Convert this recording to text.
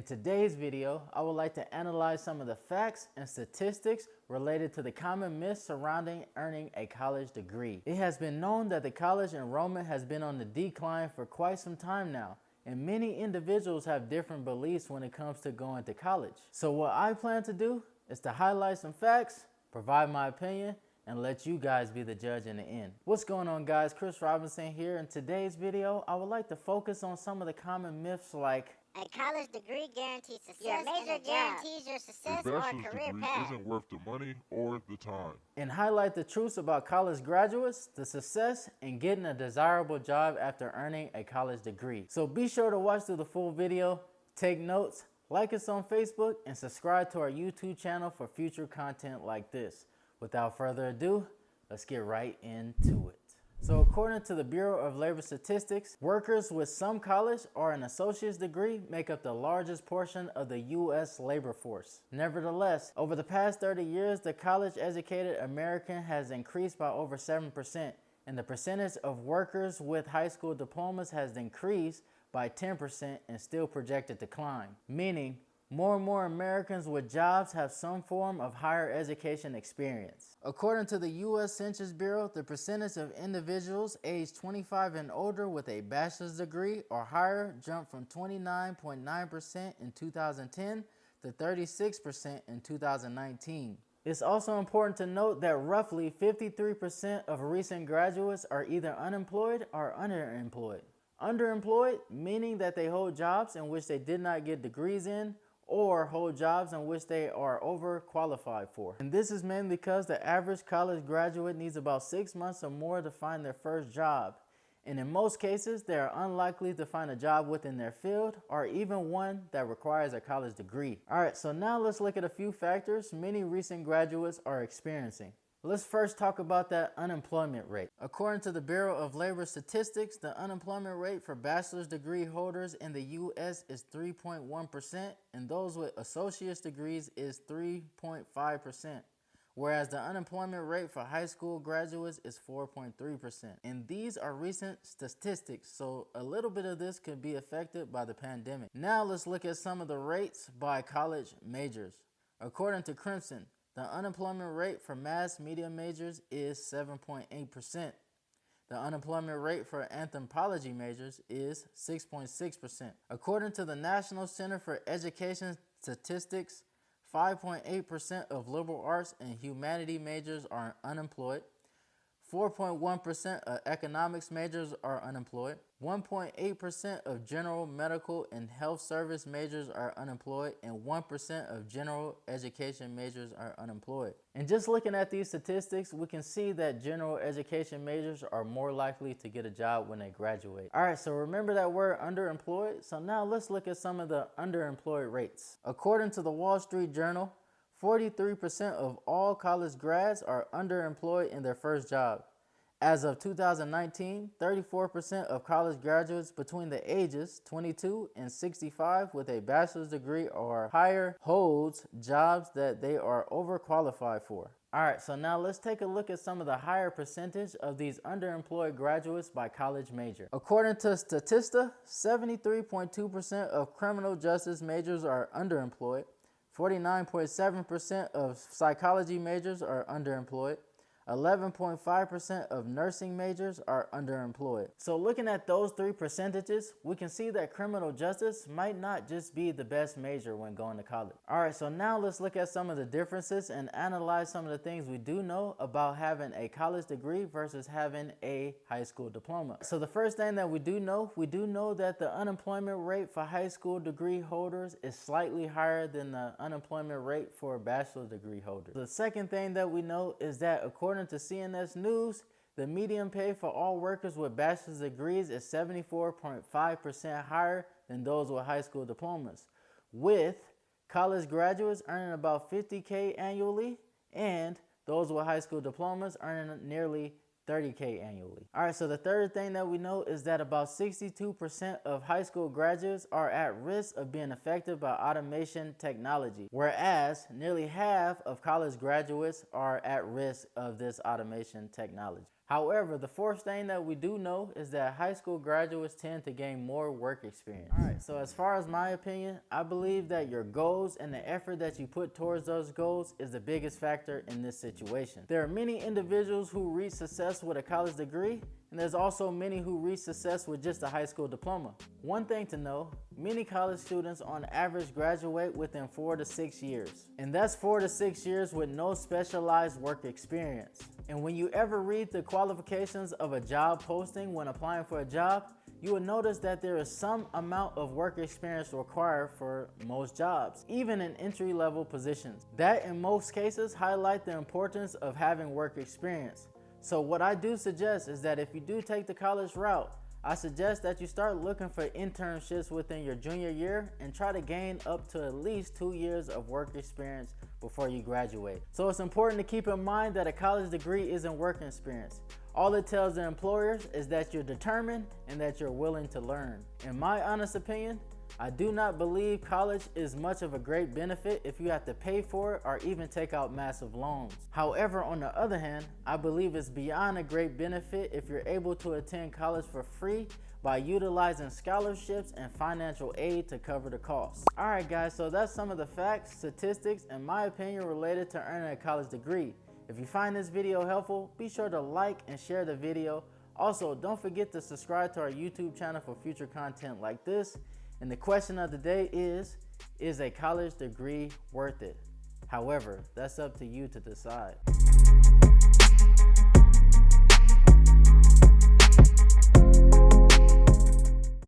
today's video, I would like to analyze some of the facts and statistics related to the common myths surrounding earning a college degree. It has been known that the college enrollment has been on the decline for quite some time now, and many individuals have different beliefs when it comes to going to college. So what I plan to do is to highlight some facts, provide my opinion, and let you guys be the judge in the end. What's going on, guys? Chris Robinson here. In today's video, I would like to focus on some of the common myths like a college degree guarantees success. Your major guarantees your success or a career path. Isn't worth the money or the time. And highlight the truths about college graduates, the success, and getting a desirable job after earning a college degree. So be sure to watch through the full video, take notes, like us on Facebook, and subscribe to our YouTube channel for future content like this. Without further ado, let's get right into it. So according to the Bureau of Labor Statistics, workers with some college or an associate's degree make up the largest portion of the U.S. labor force. Nevertheless, over the past 30 years, the college-educated American has increased by over 7%, and the percentage of workers with high school diplomas has increased by 10% and still projected to climb, meaning more and more Americans with jobs have some form of higher education experience. According to the U.S. Census Bureau, the percentage of individuals aged 25 and older with a bachelor's degree or higher jumped from 29.9% in 2010 to 36% in 2019. It's also important to note that roughly 53% of recent graduates are either unemployed or underemployed. Underemployed, meaning that they hold jobs in which they did not get degrees in, or hold jobs in which they are overqualified for. And this is mainly because the average college graduate needs about 6 months or more to find their first job. And in most cases, they are unlikely to find a job within their field or even one that requires a college degree. All right, so now let's look at a few factors many recent graduates are experiencing. Let's first talk about that unemployment rate. According to the Bureau of Labor Statistics, the unemployment rate for bachelor's degree holders in the U.S. is 3.1%, and those with associate's degrees is 3.5%, whereas the unemployment rate for high school graduates is 4.3%. And these are recent statistics, so a little bit of this could be affected by the pandemic. Now let's look at some of the rates by college majors. According to Crimson, the unemployment rate for mass media majors is 7.8%. The unemployment rate for anthropology majors is 6.6%. According to the National Center for Education Statistics, 5.8% of liberal arts and humanity majors are unemployed. 4.1% of economics majors are unemployed. 1.8% of general medical and health service majors are unemployed, and 1% of general education majors are unemployed. And just looking at these statistics, we can see that general education majors are more likely to get a job when they graduate. All right, so remember that word underemployed? So now let's look at some of the underemployed rates. According to the Wall Street Journal, 43% of all college grads are underemployed in their first job. As of 2019, 34% of college graduates between the ages 22 and 65 with a bachelor's degree or higher holds jobs that they are overqualified for. All right, so now let's take a look at some of the higher percentage of these underemployed graduates by college major. According to Statista, 73.2% of criminal justice majors are underemployed. 49.7% of psychology majors are underemployed. 11.5% of nursing majors are underemployed. So looking at those three percentages, we can see that criminal justice might not just be the best major when going to college. All right, so now let's look at some of the differences and analyze some of the things we do know about having a college degree versus having a high school diploma. So the first thing that we do know that the unemployment rate for high school degree holders is slightly higher than the unemployment rate for bachelor's degree holders. The second thing that we know is that according to CNS News, the median pay for all workers with bachelor's degrees is 74.5% higher than those with high school diplomas, with college graduates earning about $50K annually and those with high school diplomas earning nearly $30K annually. All right, so the third thing that we know is that about 62% of high school graduates are at risk of being affected by automation technology, whereas nearly half of college graduates are at risk of this automation technology. However, the fourth thing that we do know is that high school graduates tend to gain more work experience. All right, so as far as my opinion, I believe that your goals and the effort that you put towards those goals is the biggest factor in this situation. There are many individuals who reach success with a college degree, and there's also many who reach success with just a high school diploma. One thing to know, many college students on average graduate within 4 to 6 years. And that's 4 to 6 years with no specialized work experience. And when you ever read the qualifications of a job posting when applying for a job, you will notice that there is some amount of work experience required for most jobs, even in entry-level positions. That in most cases highlight the importance of having work experience. So what I do suggest is that if you do take the college route, I suggest that you start looking for internships within your junior year and try to gain up to at least 2 years of work experience before you graduate. So it's important to keep in mind that a college degree isn't work experience. All it tells the employers is that you're determined and that you're willing to learn. In my honest opinion, I do not believe college is much of a great benefit if you have to pay for it or even take out massive loans. However, on the other hand, I believe it's beyond a great benefit if you're able to attend college for free by utilizing scholarships and financial aid to cover the costs. All right, guys, so that's some of the facts, statistics, and my opinion related to earning a college degree. If you find this video helpful, be sure to like and share the video. Also, don't forget to subscribe to our YouTube channel for future content like this. And the question of the day is a college degree worth it? However, that's up to you to decide.